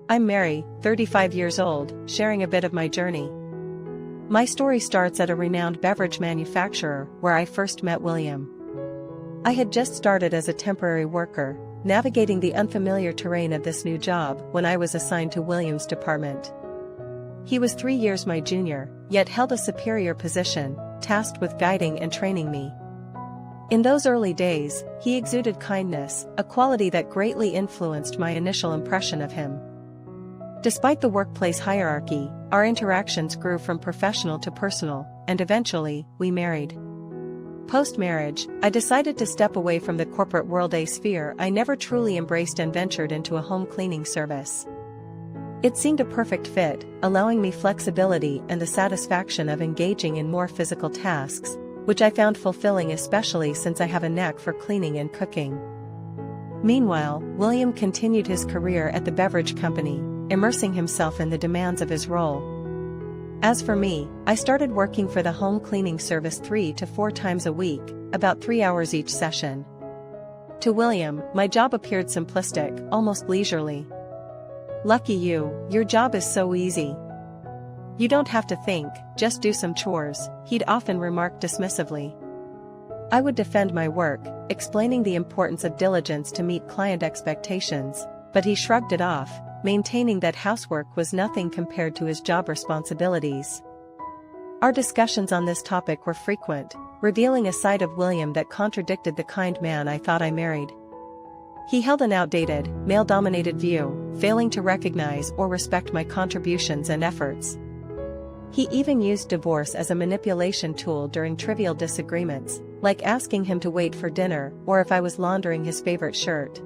I'm Mary, 35 years old, sharing a bit of my journey. My story starts at a renowned beverage manufacturer where I first met William. I had just started as a temporary worker, navigating the unfamiliar terrain of this new job when I was assigned to William's department. He was 3 years my junior, yet held a superior position, tasked with guiding and training me. In those early days, he exuded kindness, a quality that greatly influenced my initial impression of him. Despite the workplace hierarchy, our interactions grew from professional to personal, and eventually, we married. Post-marriage, I decided to step away from the corporate world, a sphere I never truly embraced, and ventured into a home cleaning service. It seemed a perfect fit, allowing me flexibility and the satisfaction of engaging in more physical tasks, which I found fulfilling, especially since I have a knack for cleaning and cooking. Meanwhile, William continued his career at the beverage company, immersing himself in the demands of his role. As for me, I started working for the home cleaning service 3 to 4 times a week, about 3 hours each session. To William, my job appeared simplistic, almost leisurely. "Lucky you, your job is so easy. You don't have to think, just do some chores," he'd often remark dismissively. I would defend my work, explaining the importance of diligence to meet client expectations, but he shrugged it off, maintaining that housework was nothing compared to his job responsibilities. Our discussions on this topic were frequent, revealing a side of William that contradicted the kind man I thought I married. He held an outdated, male-dominated view, failing to recognize or respect my contributions and efforts. He even used divorce as a manipulation tool during trivial disagreements, like asking him to wait for dinner or if I was laundering his favorite shirt.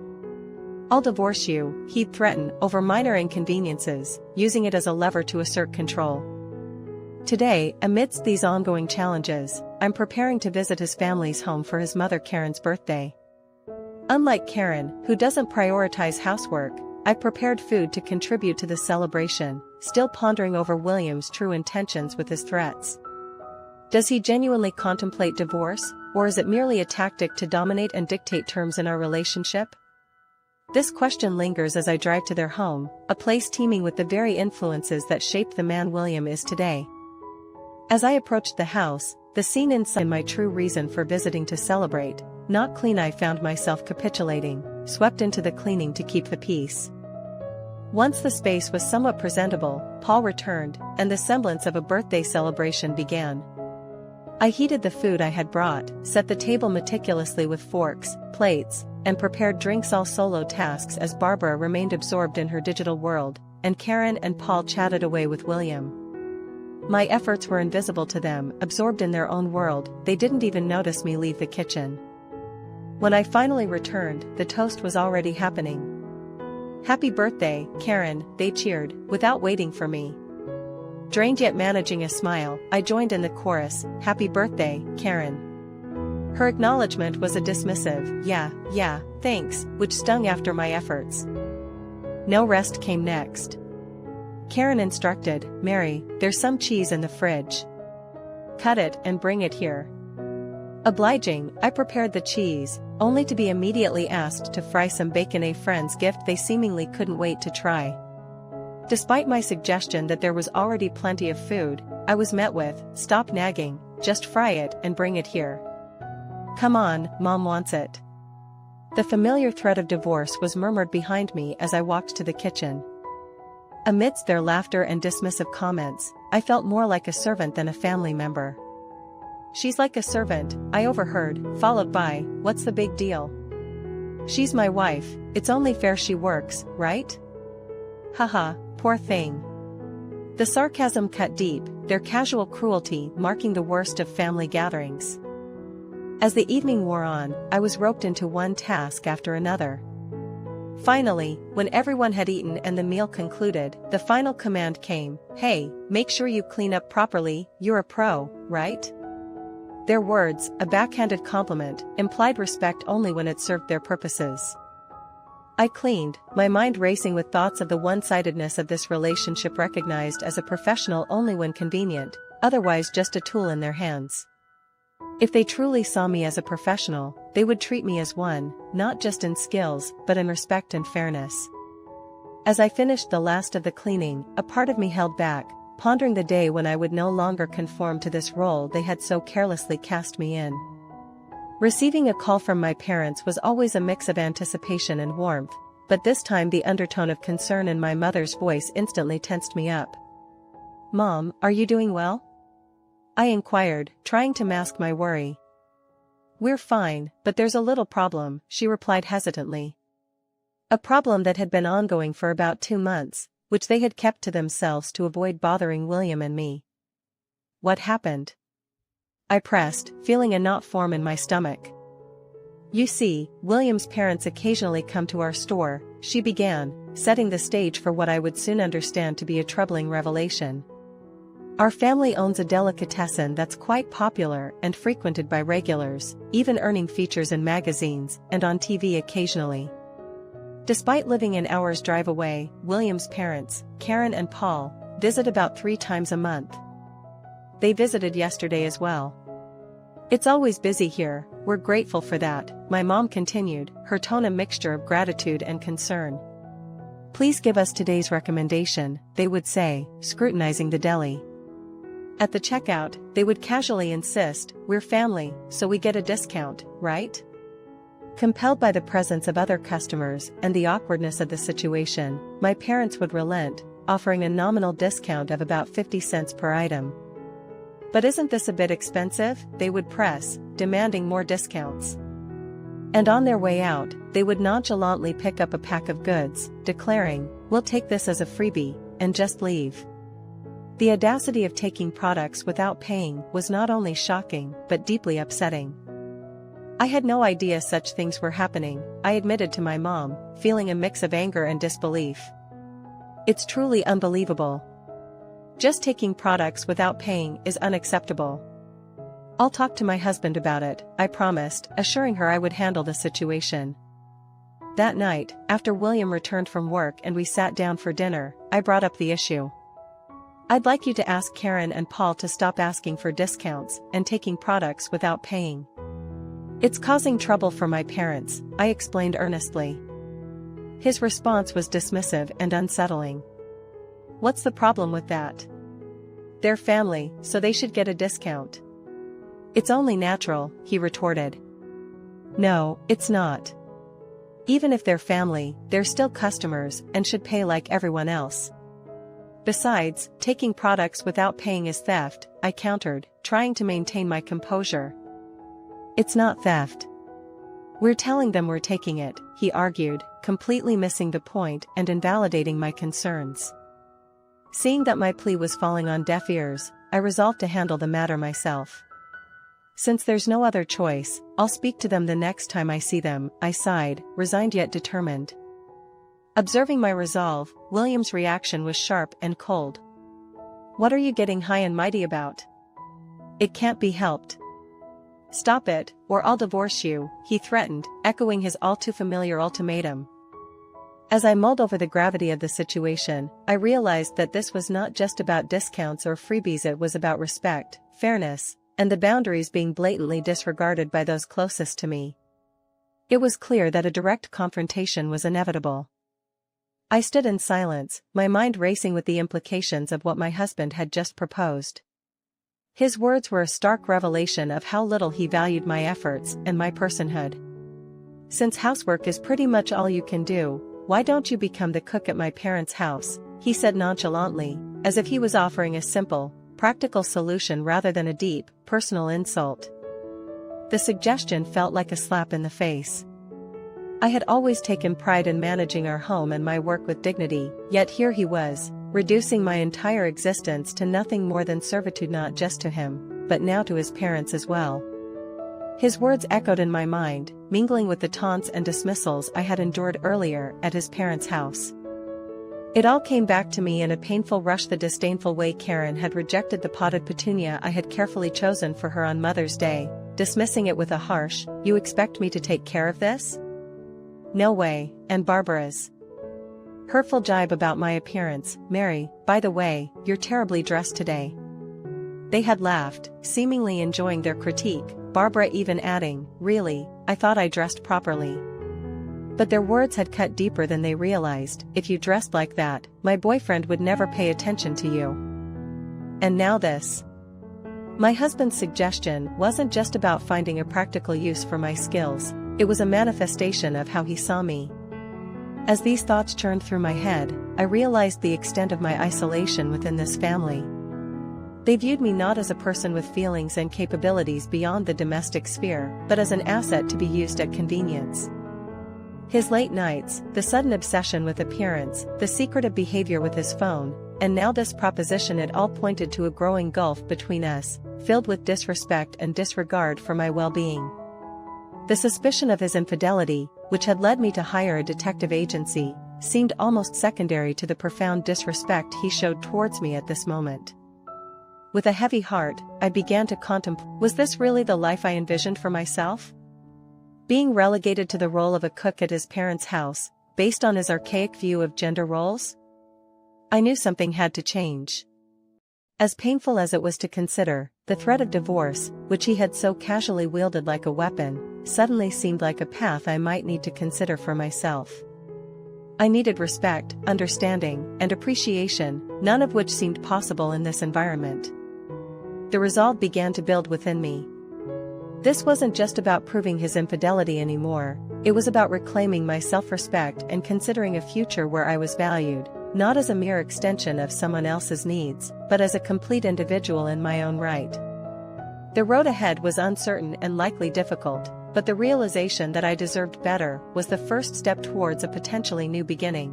"I'll divorce you," he'd threaten, over minor inconveniences, using it as a lever to assert control. Today, amidst these ongoing challenges, I'm preparing to visit his family's home for his mother Karen's birthday. Unlike Karen, who doesn't prioritize housework, I've prepared food to contribute to the celebration, still pondering over William's true intentions with his threats. Does he genuinely contemplate divorce, or is it merely a tactic to dominate and dictate terms in our relationship? This question lingers as I drive to their home, a place teeming with the very influences that shaped the man William is today. As I approached the house, the scene inside my true reason for visiting to celebrate, not clean, I found myself capitulating, swept into the cleaning to keep the peace. Once the space was somewhat presentable, Paul returned, and the semblance of a birthday celebration began. I heated the food I had brought, set the table meticulously with forks, plates, and prepared drinks, all solo tasks as Barbara remained absorbed in her digital world, and Karen and Paul chatted away with William. My efforts were invisible to them, absorbed in their own world. They didn't even notice me leave the kitchen. When I finally returned, the toast was already happening. "Happy birthday, Karen," they cheered, without waiting for me. Drained yet managing a smile, I joined in the chorus, "Happy birthday, Karen." Her acknowledgement was a dismissive, yeah, thanks, which stung after my efforts. No rest came next. Karen instructed, "Mary, there's some cheese in the fridge. Cut it and bring it here." Obliging, I prepared the cheese, only to be immediately asked to fry some bacon, a friend's gift they seemingly couldn't wait to try. Despite my suggestion that there was already plenty of food, I was met with, "Stop nagging, just fry it and bring it here. Come on, Mom wants it." The familiar threat of divorce was murmured behind me as I walked to the kitchen. Amidst their laughter and dismissive comments, I felt more like a servant than a family member. "She's like a servant," I overheard, followed by, "What's the big deal? She's my wife, it's only fair she works, right? Haha, poor thing." The sarcasm cut deep, their casual cruelty marking the worst of family gatherings. As the evening wore on, I was roped into one task after another. Finally, when everyone had eaten and the meal concluded, the final command came, "Hey, make sure you clean up properly, you're a pro, right?" Their words, a backhanded compliment, implied respect only when it served their purposes. I cleaned, my mind racing with thoughts of the one-sidedness of this relationship, recognized as a professional only when convenient, otherwise just a tool in their hands. If they truly saw me as a professional, they would treat me as one, not just in skills, but in respect and fairness. As I finished the last of the cleaning, a part of me held back, pondering the day when I would no longer conform to this role they had so carelessly cast me in. Receiving a call from my parents was always a mix of anticipation and warmth, but this time the undertone of concern in my mother's voice instantly tensed me up. "Mom, are you doing well?" I inquired, trying to mask my worry. "We're fine, but there's a little problem," she replied hesitantly. A problem that had been ongoing for about 2 months, which they had kept to themselves to avoid bothering William and me. "What happened?" I pressed, feeling a knot form in my stomach. "You see, William's parents occasionally come to our store," she began, setting the stage for what I would soon understand to be a troubling revelation. "Our family owns a delicatessen that's quite popular and frequented by regulars, even earning features in magazines and on TV occasionally. Despite living an hour's drive away, William's parents, Karen and Paul, visit about 3 times a month. They visited yesterday as well. It's always busy here, we're grateful for that," my mom continued, her tone a mixture of gratitude and concern. "Please give us today's recommendation," they would say, scrutinizing the deli. At the checkout, they would casually insist, "We're family, so we get a discount, right?" Compelled by the presence of other customers and the awkwardness of the situation, my parents would relent, offering a nominal discount of about 50 cents per item. "But isn't this a bit expensive?" they would press, demanding more discounts. And on their way out, they would nonchalantly pick up a pack of goods, declaring, "We'll take this as a freebie," and just leave. The audacity of taking products without paying was not only shocking but deeply upsetting. I had no idea such things were happening, I admitted to my mom, feeling a mix of anger and disbelief. "It's truly unbelievable. Just taking products without paying is unacceptable. I'll talk to my husband about it," I promised, assuring her I would handle the situation. That night, after William returned from work and we sat down for dinner, I brought up the issue. "I'd like you to ask Karen and Paul to stop asking for discounts and taking products without paying. It's causing trouble for my parents," I explained earnestly. His response was dismissive and unsettling. "What's the problem with that? They're family, so they should get a discount." "It's only natural," he retorted. "No, it's not. Even if they're family, they're still customers and should pay like everyone else. Besides, taking products without paying is theft," I countered, trying to maintain my composure. "It's not theft. We're telling them we're taking it," he argued, completely missing the point and invalidating my concerns. Seeing that my plea was falling on deaf ears, I resolved to handle the matter myself. "Since there's no other choice, I'll speak to them the next time I see them," I sighed, resigned yet determined. Observing my resolve, William's reaction was sharp and cold. "What are you getting high and mighty about? It can't be helped. Stop it, or I'll divorce you," he threatened, echoing his all-too-familiar ultimatum. As I mulled over the gravity of the situation, I realized that this was not just about discounts or freebies, it was about respect, fairness, and the boundaries being blatantly disregarded by those closest to me. It was clear that a direct confrontation was inevitable. I stood in silence, my mind racing with the implications of what my husband had just proposed. His words were a stark revelation of how little he valued my efforts and my personhood. "Since housework is pretty much all you can do, why don't you become the cook at my parents' house?" he said nonchalantly, as if he was offering a simple, practical solution rather than a deep, personal insult. The suggestion felt like a slap in the face. I had always taken pride in managing our home and my work with dignity, yet here he was, reducing my entire existence to nothing more than servitude, not just to him, but now to his parents as well. His words echoed in my mind, mingling with the taunts and dismissals I had endured earlier at his parents' house. It all came back to me in a painful rush: the disdainful way Karen had rejected the potted petunia I had carefully chosen for her on Mother's Day, dismissing it with a harsh, "You expect me to take care of this? No way," and Barbara's hurtful jibe about my appearance, "Mary, by the way, you're terribly dressed today." They had laughed, seemingly enjoying their critique, Barbara even adding, "Really, I thought I dressed properly." But their words had cut deeper than they realized. If you dressed like that, my boyfriend would never pay attention to you. And now this. My husband's suggestion wasn't just about finding a practical use for my skills, it was a manifestation of how he saw me. As these thoughts churned through my head, I realized the extent of my isolation within this family. They viewed me not as a person with feelings and capabilities beyond the domestic sphere, but as an asset to be used at convenience. His late nights, the sudden obsession with appearance, the secretive behavior with his phone, and now this proposition, it all pointed to a growing gulf between us, filled with disrespect and disregard for my well-being. The suspicion of his infidelity, which had led me to hire a detective agency, seemed almost secondary to the profound disrespect he showed towards me at this moment. With a heavy heart, I began to contemplate, was this really the life I envisioned for myself? Being relegated to the role of a cook at his parents' house, based on his archaic view of gender roles? I knew something had to change. As painful as it was to consider, the threat of divorce, which he had so casually wielded like a weapon, suddenly seemed like a path I might need to consider for myself. I needed respect, understanding, and appreciation, none of which seemed possible in this environment. The resolve began to build within me. This wasn't just about proving his infidelity anymore, it was about reclaiming my self-respect and considering a future where I was valued, not as a mere extension of someone else's needs, but as a complete individual in my own right. The road ahead was uncertain and likely difficult, but the realization that I deserved better was the first step towards a potentially new beginning.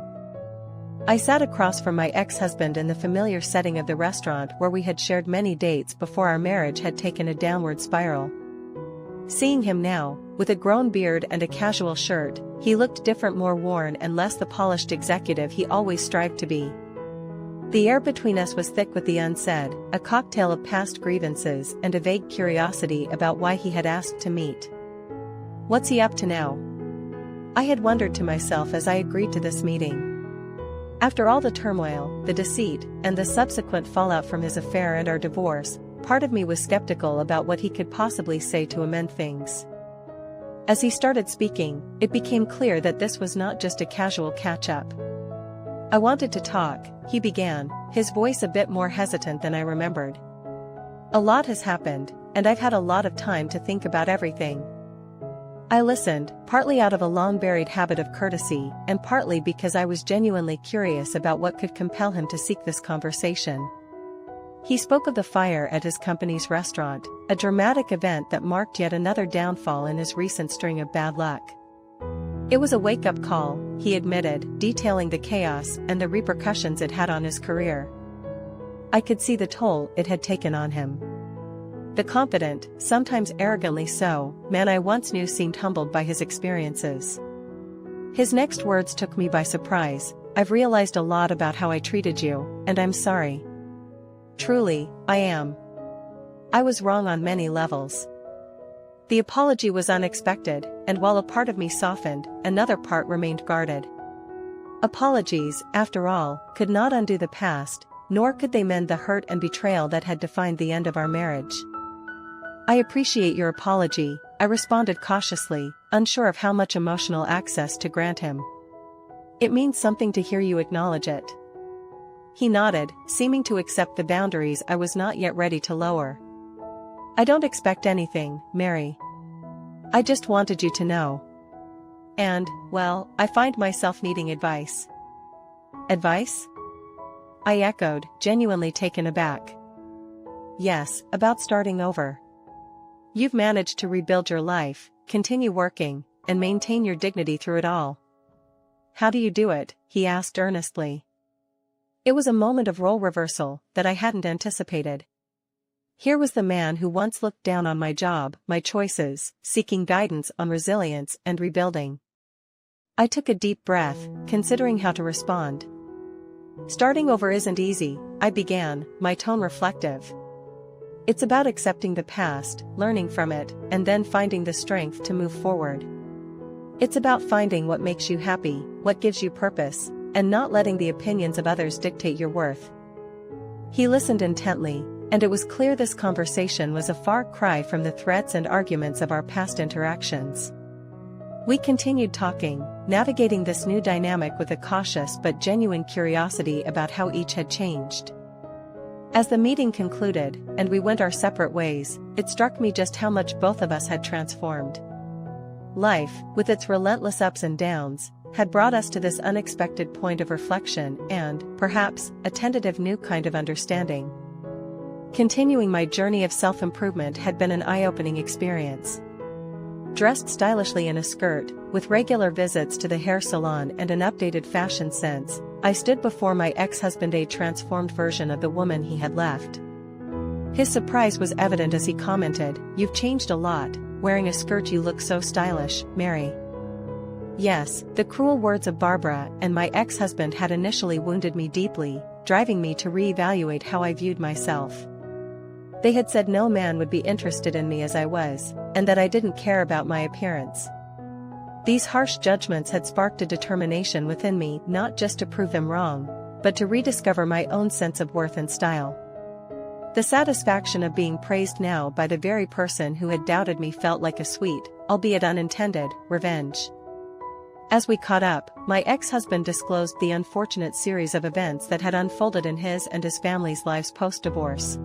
I sat across from my ex-husband in the familiar setting of the restaurant where we had shared many dates before our marriage had taken a downward spiral. Seeing him now, with a grown beard and a casual shirt, he looked different, more worn and less the polished executive he always strived to be. The air between us was thick with the unsaid, a cocktail of past grievances and a vague curiosity about why he had asked to meet. What's he up to now? I had wondered to myself as I agreed to this meeting. After all the turmoil, the deceit, and the subsequent fallout from his affair and our divorce, part of me was skeptical about what he could possibly say to amend things. As he started speaking, it became clear that this was not just a casual catch-up. I wanted to talk, he began, his voice a bit more hesitant than I remembered. A lot has happened, and I've had a lot of time to think about everything. I listened, partly out of a long-buried habit of courtesy, and partly because I was genuinely curious about what could compel him to seek this conversation. He spoke of the fire at his company's restaurant, a dramatic event that marked yet another downfall in his recent string of bad luck. It was a wake-up call, he admitted, detailing the chaos and the repercussions it had on his career. I could see the toll it had taken on him. The confident, sometimes arrogantly so, man I once knew seemed humbled by his experiences. His next words took me by surprise. I've realized a lot about how I treated you, and I'm sorry. Truly, I am. I was wrong on many levels. The apology was unexpected, and while a part of me softened, another part remained guarded. Apologies, after all, could not undo the past, nor could they mend the hurt and betrayal that had defined the end of our marriage. I appreciate your apology, I responded cautiously, unsure of how much emotional access to grant him. It means something to hear you acknowledge it. He nodded, seeming to accept the boundaries I was not yet ready to lower. I don't expect anything, Mary. I just wanted you to know. And, well, I find myself needing advice. Advice? I echoed, genuinely taken aback. Yes, about starting over. You've managed to rebuild your life, continue working, and maintain your dignity through it all. How do you do it? He asked earnestly. It was a moment of role reversal that I hadn't anticipated. Here was the man who once looked down on my job, my choices, seeking guidance on resilience and rebuilding. I took a deep breath, considering how to respond. Starting over isn't easy, I began, my tone reflective. It's about accepting the past, learning from it, and then finding the strength to move forward. It's about finding what makes you happy, what gives you purpose, and not letting the opinions of others dictate your worth. He listened intently, and it was clear this conversation was a far cry from the threats and arguments of our past interactions. We continued talking, navigating this new dynamic with a cautious but genuine curiosity about how each had changed. As the meeting concluded, and we went our separate ways, it struck me just how much both of us had transformed. Life, with its relentless ups and downs, had brought us to this unexpected point of reflection and, perhaps, a tentative new kind of understanding. Continuing my journey of self-improvement had been an eye-opening experience. Dressed stylishly in a skirt, with regular visits to the hair salon and an updated fashion sense, I stood before my ex-husband, a transformed version of the woman he had left. His surprise was evident as he commented, "You've changed a lot, wearing a skirt you look so stylish, Mary." Yes, the cruel words of Barbara and my ex-husband had initially wounded me deeply, driving me to reevaluate how I viewed myself. They had said no man would be interested in me as I was, and that I didn't care about my appearance. These harsh judgments had sparked a determination within me not just to prove them wrong, but to rediscover my own sense of worth and style. The satisfaction of being praised now by the very person who had doubted me felt like a sweet, albeit unintended, revenge. As we caught up, my ex-husband disclosed the unfortunate series of events that had unfolded in his and his family's lives post-divorce.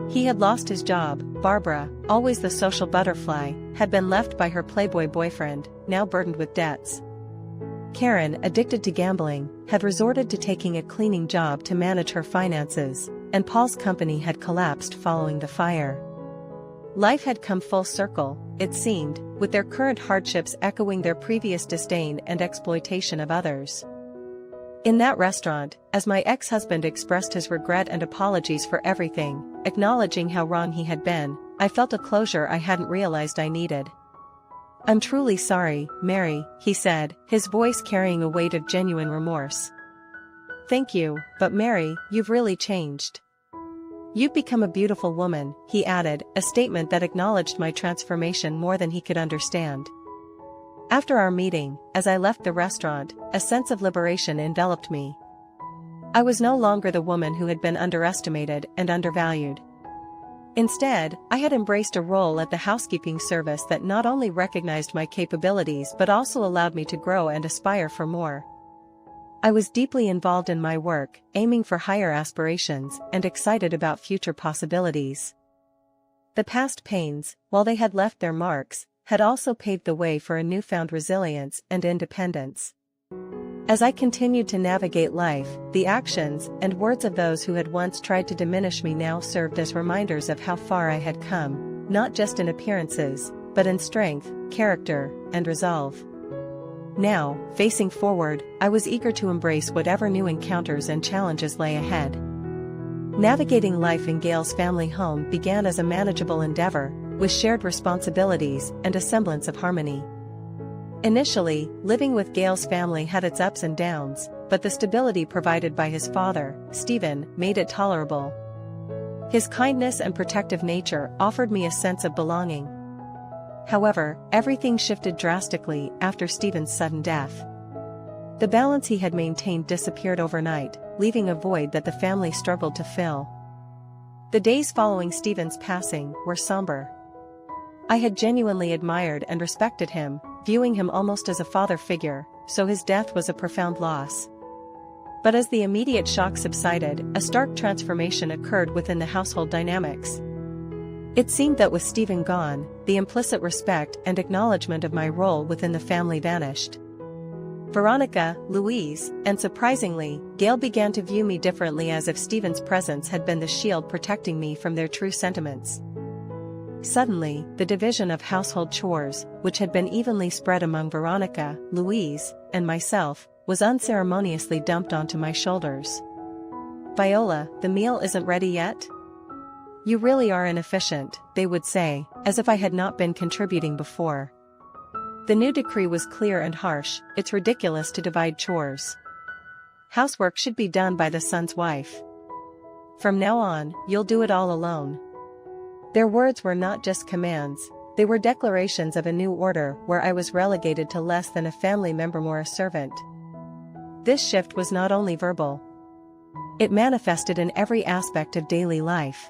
He had lost his job. Barbara, always the social butterfly, had been left by her playboy boyfriend, now burdened with debts. Karen, addicted to gambling, had resorted to taking a cleaning job to manage her finances, and Paul's company had collapsed following the fire. Life had come full circle, it seemed, with their current hardships echoing their previous disdain and exploitation of others. In that restaurant, as my ex-husband expressed his regret and apologies for everything, acknowledging how wrong he had been, I felt a closure I hadn't realized I needed. "I'm truly sorry, Mary," he said, his voice carrying a weight of genuine remorse. "Thank you, but Mary, you've really changed. You've become a beautiful woman," he added, a statement that acknowledged my transformation more than he could understand. After our meeting, as I left the restaurant, a sense of liberation enveloped me. I was no longer the woman who had been underestimated and undervalued. Instead, I had embraced a role at the housekeeping service that not only recognized my capabilities but also allowed me to grow and aspire for more. I was deeply involved in my work, aiming for higher aspirations and excited about future possibilities. The past pains, while they had left their marks, had also paved the way for a newfound resilience and independence. As I continued to navigate life, the actions and words of those who had once tried to diminish me now served as reminders of how far I had come, not just in appearances, but in strength, character, and resolve. Now, facing forward, I was eager to embrace whatever new encounters and challenges lay ahead. Navigating life in Gail's family home began as a manageable endeavor, with shared responsibilities and a semblance of harmony. Initially, living with Gail's family had its ups and downs, but the stability provided by his father, Stephen, made it tolerable. His kindness and protective nature offered me a sense of belonging. However, everything shifted drastically after Stephen's sudden death. The balance he had maintained disappeared overnight, leaving a void that the family struggled to fill. The days following Stephen's passing were somber. I had genuinely admired and respected him, viewing him almost as a father figure, so his death was a profound loss. But as the immediate shock subsided, a stark transformation occurred within the household dynamics. It seemed that with Stephen gone, the implicit respect and acknowledgement of my role within the family vanished. Veronica, Louise, and surprisingly, Gail began to view me differently, as if Stephen's presence had been the shield protecting me from their true sentiments. Suddenly, the division of household chores, which had been evenly spread among Veronica, Louise, and myself, was unceremoniously dumped onto my shoulders. "Viola, the meal isn't ready yet? You really are inefficient," they would say, as if I had not been contributing before. The new decree was clear and harsh: it's ridiculous to divide chores. Housework should be done by the son's wife. From now on, you'll do it all alone. Their words were not just commands, they were declarations of a new order where I was relegated to less than a family member, more a servant. This shift was not only verbal. It manifested in every aspect of daily life.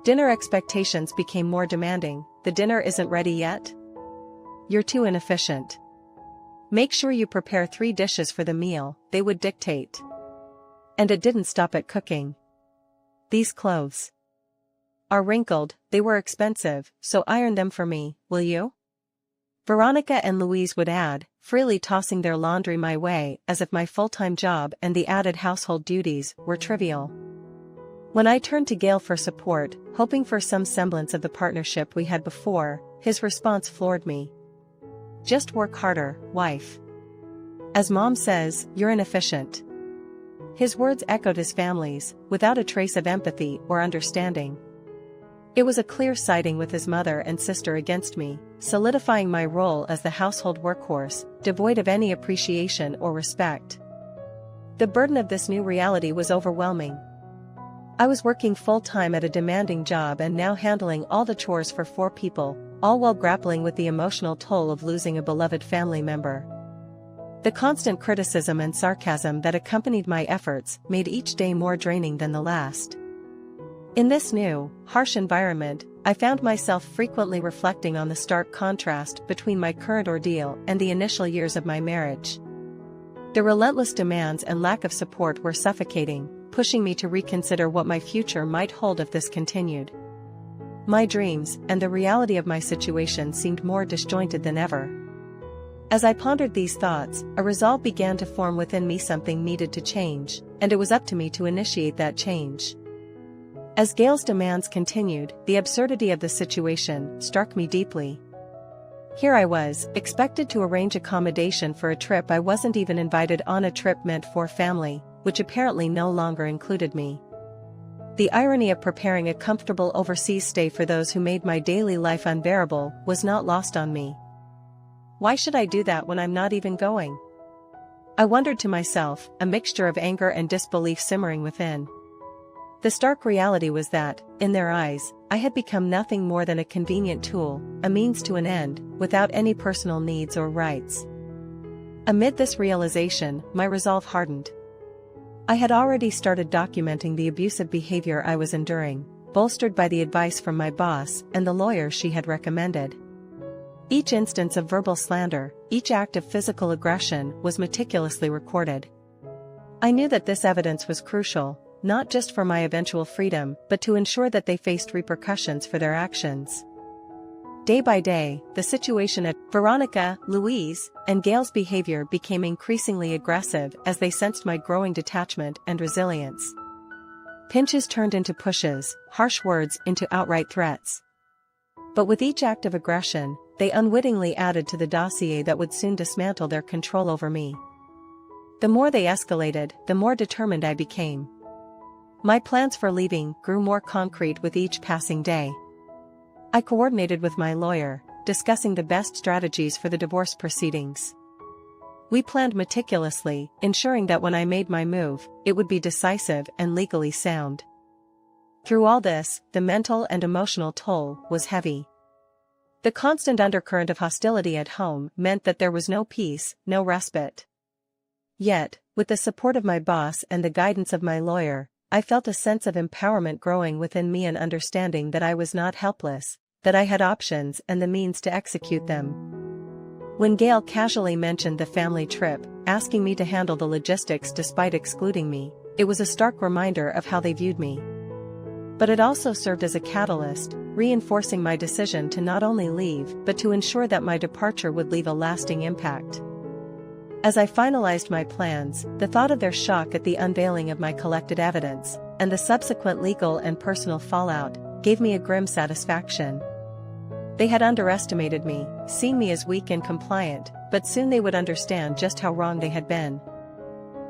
Dinner expectations became more demanding. "The dinner isn't ready yet? You're too inefficient. "Make sure you prepare 3 dishes for the meal," they would dictate. And it didn't stop at cooking. "These clothes are wrinkled, they were expensive, so iron them for me, will you?" Veronica and Louise would add, freely tossing their laundry my way as if my full-time job and the added household duties were trivial. When I turned to Gail for support, hoping for some semblance of the partnership we had before, his response floored me. "Just work harder, wife. As Mom says, you're inefficient." His words echoed his family's, without a trace of empathy or understanding. It was a clear siding with his mother and sister against me, solidifying my role as the household workhorse, devoid of any appreciation or respect. The burden of this new reality was overwhelming. I was working full-time at a demanding job and now handling all the chores for 4 people, all while grappling with the emotional toll of losing a beloved family member. The constant criticism and sarcasm that accompanied my efforts made each day more draining than the last. In this new, harsh environment, I found myself frequently reflecting on the stark contrast between my current ordeal and the initial years of my marriage. The relentless demands and lack of support were suffocating, pushing me to reconsider what my future might hold if this continued. My dreams and the reality of my situation seemed more disjointed than ever. As I pondered these thoughts, a resolve began to form within me: something needed to change, and it was up to me to initiate that change. As Gail's demands continued, the absurdity of the situation struck me deeply. Here I was, expected to arrange accommodation for a trip I wasn't even invited on, a trip meant for family, which apparently no longer included me. The irony of preparing a comfortable overseas stay for those who made my daily life unbearable was not lost on me. Why should I do that when I'm not even going? I wondered to myself, a mixture of anger and disbelief simmering within. The stark reality was that, in their eyes, I had become nothing more than a convenient tool, a means to an end, without any personal needs or rights. Amid this realization, my resolve hardened. I had already started documenting the abusive behavior I was enduring, bolstered by the advice from my boss and the lawyer she had recommended. Each instance of verbal slander, each act of physical aggression was meticulously recorded. I knew that this evidence was crucial, not just for my eventual freedom, but to ensure that they faced repercussions for their actions. Day by day, the situation at Veronica, Louise, and Gail's behavior became increasingly aggressive as they sensed my growing detachment and resilience. Pinches turned into pushes, harsh words into outright threats. But with each act of aggression, they unwittingly added to the dossier that would soon dismantle their control over me. The more they escalated, the more determined I became. My plans for leaving grew more concrete with each passing day. I coordinated with my lawyer, discussing the best strategies for the divorce proceedings. We planned meticulously, ensuring that when I made my move, it would be decisive and legally sound. Through all this, the mental and emotional toll was heavy. The constant undercurrent of hostility at home meant that there was no peace, no respite. Yet, with the support of my boss and the guidance of my lawyer, I felt a sense of empowerment growing within me, an understanding that I was not helpless, that I had options and the means to execute them. When Gail casually mentioned the family trip, asking me to handle the logistics despite excluding me, it was a stark reminder of how they viewed me. But it also served as a catalyst, reinforcing my decision to not only leave but to ensure that my departure would leave a lasting impact. As I finalized my plans, the thought of their shock at the unveiling of my collected evidence, and the subsequent legal and personal fallout, gave me a grim satisfaction. They had underestimated me, seeing me as weak and compliant, but soon they would understand just how wrong they had been.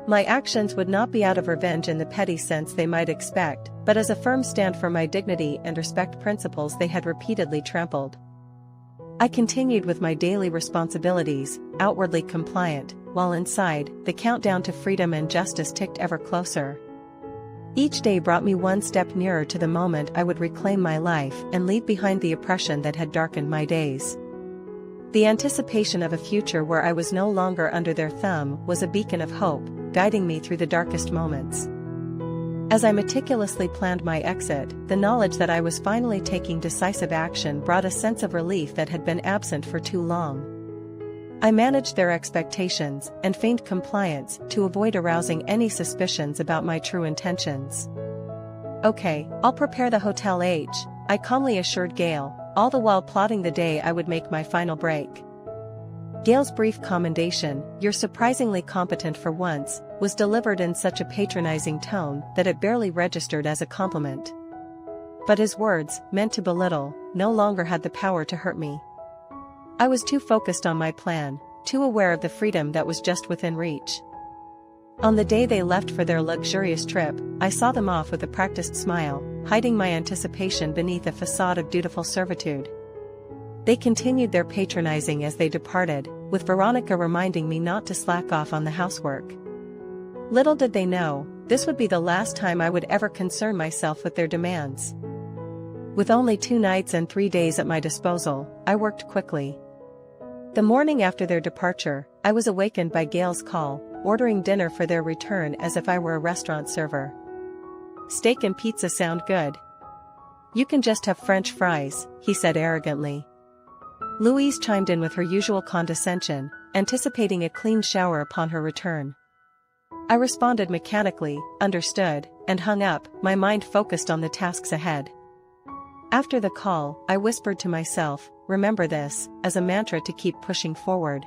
My actions would not be out of revenge in the petty sense they might expect, but as a firm stand for my dignity and respect principles they had repeatedly trampled. I continued with my daily responsibilities, outwardly compliant, while inside, the countdown to freedom and justice ticked ever closer. Each day brought me one step nearer to the moment I would reclaim my life and leave behind the oppression that had darkened my days. The anticipation of a future where I was no longer under their thumb was a beacon of hope, guiding me through the darkest moments. As I meticulously planned my exit, the knowledge that I was finally taking decisive action brought a sense of relief that had been absent for too long. I managed their expectations and feigned compliance to avoid arousing any suspicions about my true intentions. "Okay, I'll prepare the hotel H," I calmly assured Gail, all the while plotting the day I would make my final break. Gail's brief commendation, "You're surprisingly competent for once," was delivered in such a patronizing tone that it barely registered as a compliment. But his words, meant to belittle, no longer had the power to hurt me. I was too focused on my plan, too aware of the freedom that was just within reach. On the day they left for their luxurious trip, I saw them off with a practiced smile, hiding my anticipation beneath a facade of dutiful servitude. They continued their patronizing as they departed, with Veronica reminding me not to slack off on the housework. Little did they know, this would be the last time I would ever concern myself with their demands. With only 2 nights and 3 days at my disposal, I worked quickly. The morning after their departure, I was awakened by Gail's call, ordering dinner for their return as if I were a restaurant server. "Steak and pizza sound good. You can just have French fries," he said arrogantly. Louise chimed in with her usual condescension, anticipating a clean shower upon her return. I responded mechanically, understood, and hung up, my mind focused on the tasks ahead. After the call, I whispered to myself, "Remember this," as a mantra to keep pushing forward.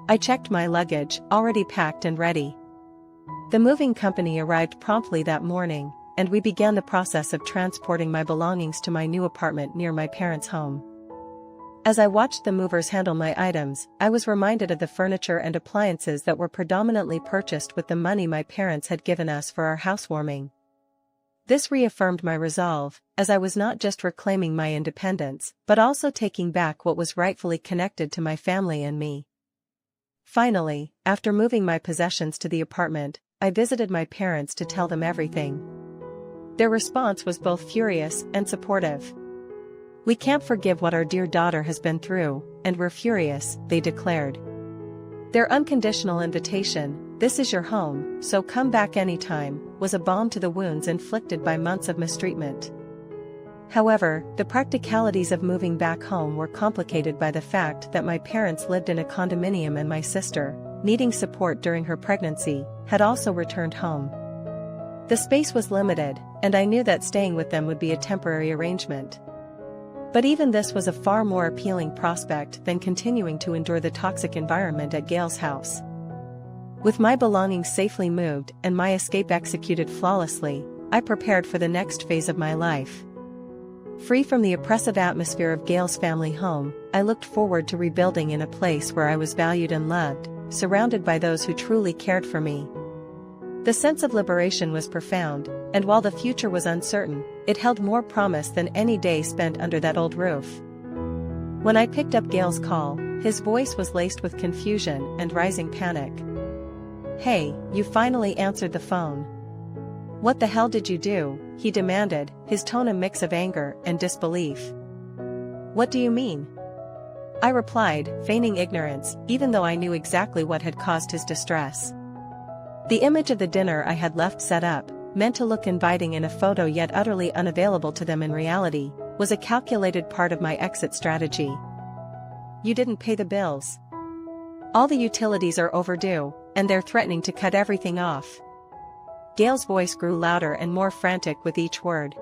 I checked my luggage, already packed and ready. The moving company arrived promptly that morning, and we began the process of transporting my belongings to my new apartment near my parents' home. As I watched the movers handle my items, I was reminded of the furniture and appliances that were predominantly purchased with the money my parents had given us for our housewarming. This reaffirmed my resolve, as I was not just reclaiming my independence, but also taking back what was rightfully connected to my family and me. Finally, after moving my possessions to the apartment, I visited my parents to tell them everything. Their response was both furious and supportive. "We can't forgive what our dear daughter has been through, and we're furious," they declared. Their unconditional invitation, "This is your home, so come back anytime," was a balm to the wounds inflicted by months of mistreatment. However, the practicalities of moving back home were complicated by the fact that my parents lived in a condominium and my sister, needing support during her pregnancy, had also returned home. The space was limited, and I knew that staying with them would be a temporary arrangement. But even this was a far more appealing prospect than continuing to endure the toxic environment at Gail's house. With my belongings safely moved and my escape executed flawlessly, I prepared for the next phase of my life. Free from the oppressive atmosphere of Gail's family home, I looked forward to rebuilding in a place where I was valued and loved, surrounded by those who truly cared for me. The sense of liberation was profound, and while the future was uncertain, it held more promise than any day spent under that old roof. When I picked up Gail's call, his voice was laced with confusion and rising panic. "Hey, you finally answered the phone. What the hell did you do?" he demanded, his tone a mix of anger and disbelief. "What do you mean?" I replied, feigning ignorance, even though I knew exactly what had caused his distress. The image of the dinner I had left set up, meant to look inviting in a photo yet utterly unavailable to them in reality, was a calculated part of my exit strategy. "You didn't pay the bills. All the utilities are overdue, and they're threatening to cut everything off." Gail's voice grew louder and more frantic with each word.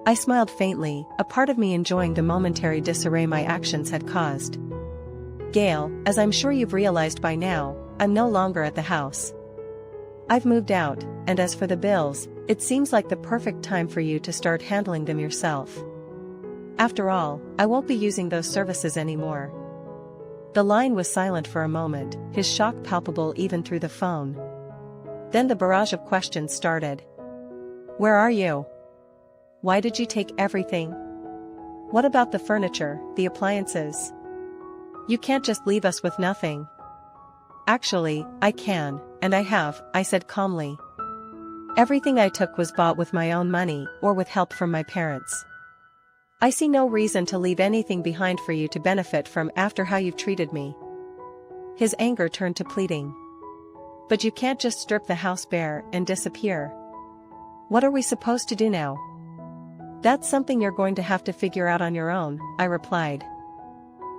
I smiled faintly, a part of me enjoying the momentary disarray my actions had caused. "Gail, as I'm sure you've realized by now, I'm no longer at the house. I've moved out, and as for the bills, it seems like the perfect time for you to start handling them yourself. After all, I won't be using those services anymore." The line was silent for a moment, his shock palpable even through the phone. Then the barrage of questions started. "Where are you? Why did you take everything? What about the furniture, the appliances? You can't just leave us with nothing." "Actually, I can, and I have," I said calmly. "Everything I took was bought with my own money or with help from my parents. I see no reason to leave anything behind for you to benefit from after how you've treated me." His anger turned to pleading. "But you can't just strip the house bare and disappear. What are we supposed to do now?" "That's something you're going to have to figure out on your own," I replied.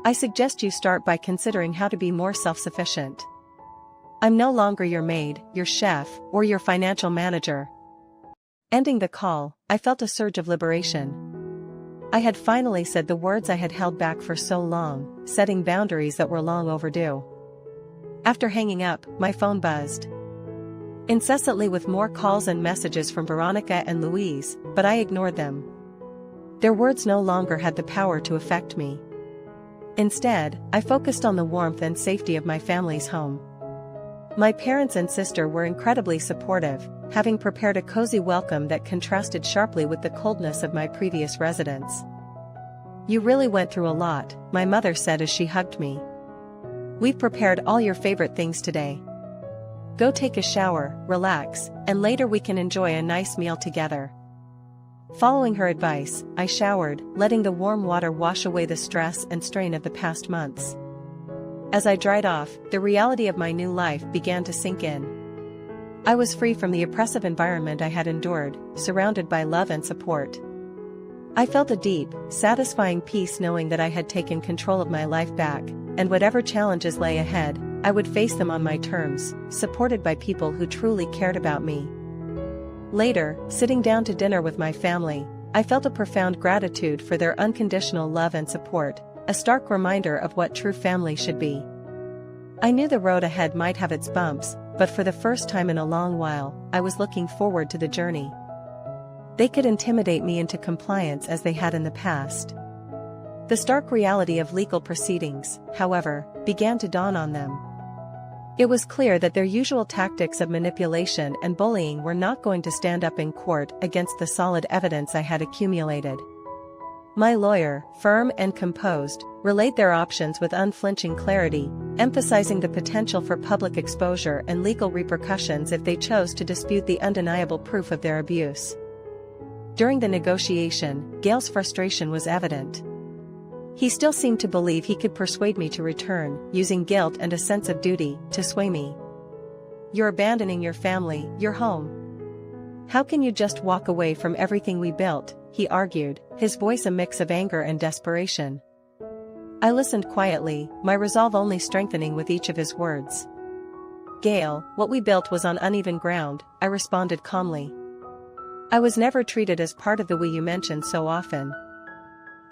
I suggest you start by considering how to be more self-sufficient. I'm no longer your maid, your chef, or your financial manager." Ending the call, I felt a surge of liberation. I had finally said the words I had held back for so long, setting boundaries that were long overdue. After hanging up, my phone buzzed incessantly with more calls and messages from Veronica and Louise, but I ignored them. Their words no longer had the power to affect me. Instead, I focused on the warmth and safety of my family's home. My parents and sister were incredibly supportive, having prepared a cozy welcome that contrasted sharply with the coldness of my previous residence. "You really went through a lot," my mother said as she hugged me. "We've prepared all your favorite things today. Go take a shower, relax, and later we can enjoy a nice meal together." Following her advice, I showered, letting the warm water wash away the stress and strain of the past months. As I dried off, the reality of my new life began to sink in. I was free from the oppressive environment I had endured, surrounded by love and support. I felt a deep, satisfying peace knowing that I had taken control of my life back, and whatever challenges lay ahead, I would face them on my terms, supported by people who truly cared about me. Later, sitting down to dinner with my family, I felt a profound gratitude for their unconditional love and support, a stark reminder of what true family should be. I knew the road ahead might have its bumps, but for the first time in a long while, I was looking forward to the journey. They could intimidate me into compliance as they had in the past. The stark reality of legal proceedings, however, began to dawn on them. It was clear that their usual tactics of manipulation and bullying were not going to stand up in court against the solid evidence I had accumulated. My lawyer, firm and composed, relayed their options with unflinching clarity, emphasizing the potential for public exposure and legal repercussions if they chose to dispute the undeniable proof of their abuse. During the negotiation, Gail's frustration was evident. He still seemed to believe he could persuade me to return, using guilt and a sense of duty to sway me. "You're abandoning your family, your home. How can you just walk away from everything we built?" he argued, his voice a mix of anger and desperation. I listened quietly, my resolve only strengthening with each of his words. "Gail, what we built was on uneven ground," I responded calmly. "I was never treated as part of the we you mentioned so often.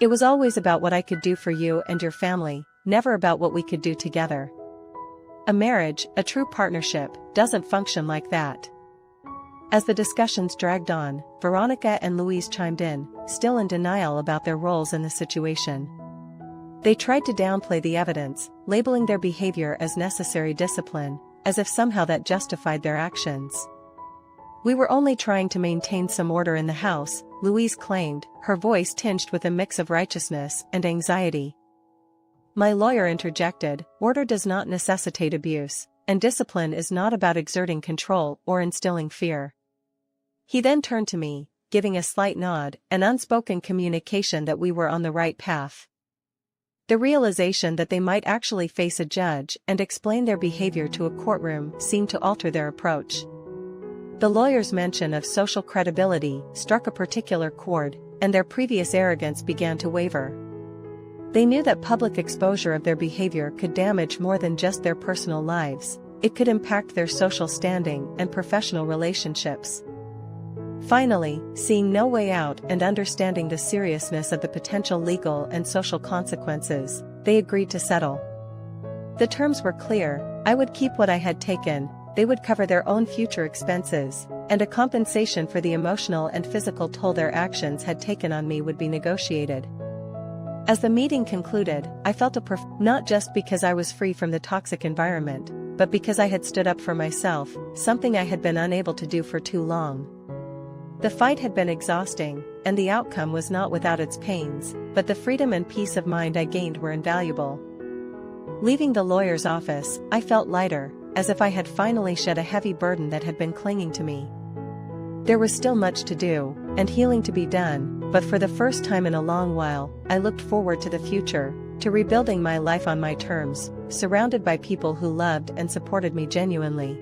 It was always about what I could do for you and your family, never about what we could do together. A marriage, a true partnership, doesn't function like that." As the discussions dragged on, Veronica and Louise chimed in, still in denial about their roles in the situation. They tried to downplay the evidence, labeling their behavior as necessary discipline, as if somehow that justified their actions. "We were only trying to maintain some order in the house," Louise claimed, her voice tinged with a mix of righteousness and anxiety. My lawyer interjected, "Order does not necessitate abuse, and discipline is not about exerting control or instilling fear." He then turned to me, giving a slight nod, an unspoken communication that we were on the right path. The realization that they might actually face a judge and explain their behavior to a courtroom seemed to alter their approach. The lawyer's mention of social credibility struck a particular chord, and their previous arrogance began to waver. They knew that public exposure of their behavior could damage more than just their personal lives, it could impact their social standing and professional relationships. Finally, seeing no way out and understanding the seriousness of the potential legal and social consequences, they agreed to settle. The terms were clear: I would keep what I had taken, they would cover their own future expenses, and a compensation for the emotional and physical toll their actions had taken on me would be negotiated. As the meeting concluded, I felt not just because I was free from the toxic environment, but because I had stood up for myself, something I had been unable to do for too long. The fight had been exhausting, and the outcome was not without its pains, but the freedom and peace of mind I gained were invaluable. Leaving the lawyer's office, I felt lighter, as if I had finally shed a heavy burden that had been clinging to me. There was still much to do, and healing to be done, but for the first time in a long while, I looked forward to the future, to rebuilding my life on my terms, surrounded by people who loved and supported me genuinely.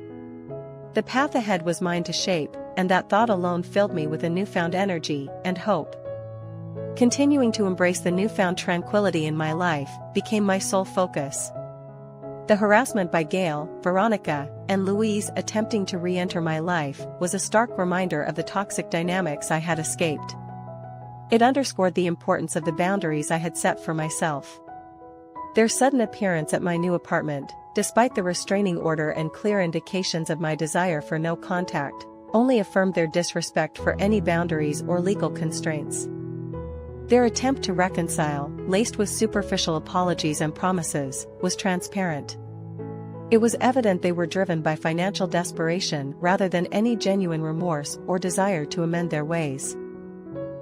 The path ahead was mine to shape, and that thought alone filled me with a newfound energy and hope. Continuing to embrace the newfound tranquility in my life became my sole focus. The harassment by Gail, Veronica, and Louise attempting to re-enter my life was a stark reminder of the toxic dynamics I had escaped. It underscored the importance of the boundaries I had set for myself. Their sudden appearance at my new apartment, despite the restraining order and clear indications of my desire for no contact, only affirmed their disrespect for any boundaries or legal constraints. Their attempt to reconcile, laced with superficial apologies and promises, was transparent. It was evident they were driven by financial desperation rather than any genuine remorse or desire to amend their ways.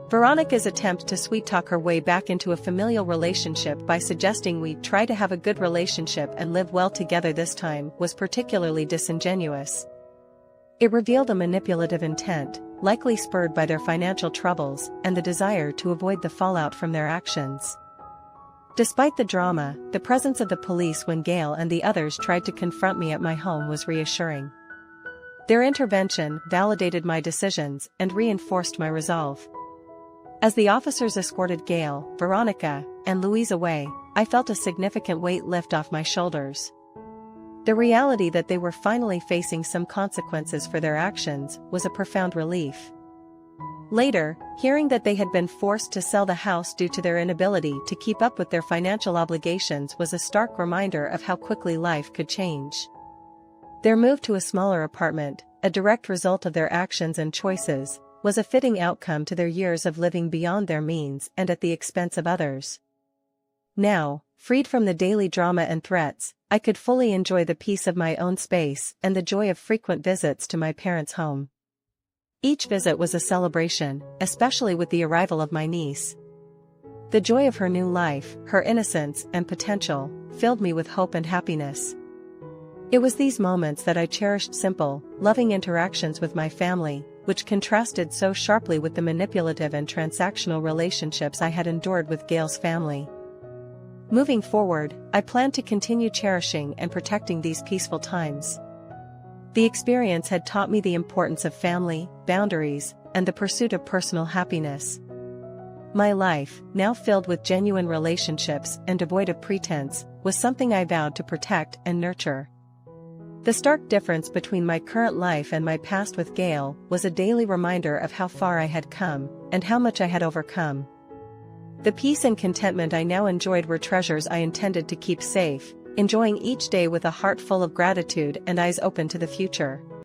Veronica's attempt to sweet-talk her way back into a familial relationship by suggesting we try to have a good relationship and live well together this time was particularly disingenuous. It revealed a manipulative intent, likely spurred by their financial troubles and the desire to avoid the fallout from their actions. Despite the drama, the presence of the police when Gail and the others tried to confront me at my home was reassuring. Their intervention validated my decisions and reinforced my resolve. As the officers escorted Gail, Veronica, and Louise away, I felt a significant weight lift off my shoulders. The reality that they were finally facing some consequences for their actions was a profound relief. Later, hearing that they had been forced to sell the house due to their inability to keep up with their financial obligations was a stark reminder of how quickly life could change. Their move to a smaller apartment, a direct result of their actions and choices, was a fitting outcome to their years of living beyond their means and at the expense of others. Now, freed from the daily drama and threats, I could fully enjoy the peace of my own space and the joy of frequent visits to my parents' home. Each visit was a celebration, especially with the arrival of my niece. The joy of her new life, her innocence and potential, filled me with hope and happiness. It was these moments that I cherished: simple, loving interactions with my family, which contrasted so sharply with the manipulative and transactional relationships I had endured with Gail's family. Moving forward, I plan to continue cherishing and protecting these peaceful times. The experience had taught me the importance of family, boundaries, and the pursuit of personal happiness. My life, now filled with genuine relationships and devoid of pretense, was something I vowed to protect and nurture. The stark difference between my current life and my past with Gail was a daily reminder of how far I had come, and how much I had overcome. The peace and contentment I now enjoyed were treasures I intended to keep safe, enjoying each day with a heart full of gratitude and eyes open to the future.